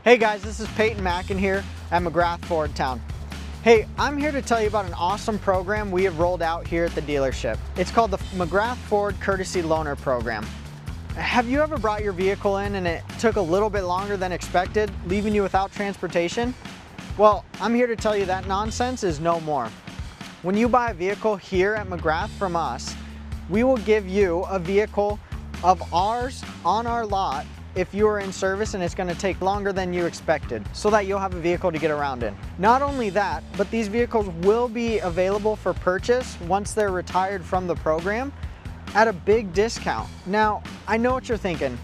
Hey guys, this is Peyton Mackin here at McGrath Ford Town. Hey, I'm here to tell you about an awesome program we have rolled out here at the dealership. It's called the McGrath Ford Courtesy Loaner Program. Have you ever brought your vehicle in and it took a little bit longer than expected, leaving you without transportation? Well, I'm here to tell you that nonsense is no more. When you buy a vehicle here at McGrath from us, we will give you a vehicle of ours on our lot if you are in service and it's going to take longer than you expected, so that you'll have a vehicle to get around in. Not only that, but these vehicles will be available for purchase once they're retired from the program at a big discount. Now, I know what you're thinking.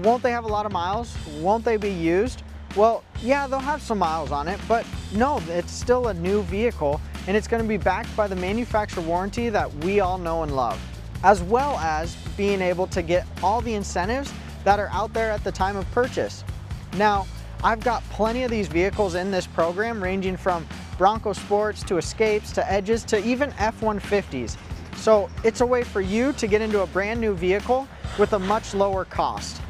Won't they have a lot of miles? Won't they be used? Well, yeah, they'll have some miles on it, but no, it's still a new vehicle and it's going to be backed by the manufacturer warranty that we all know and love, as well as being able to get all the incentives that are out there at the time of purchase. Now, I've got plenty of these vehicles in this program, ranging from Bronco Sports to Escapes to Edges to even F-150s. So it's a way for you to get into a brand new vehicle with a much lower cost.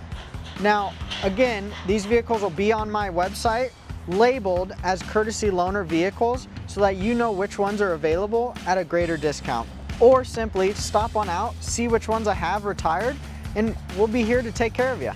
Now, again, these vehicles will be on my website labeled as courtesy loaner vehicles so that you know which ones are available at a greater discount. Or simply stop on out, see which ones I have retired, and we'll be here to take care of you.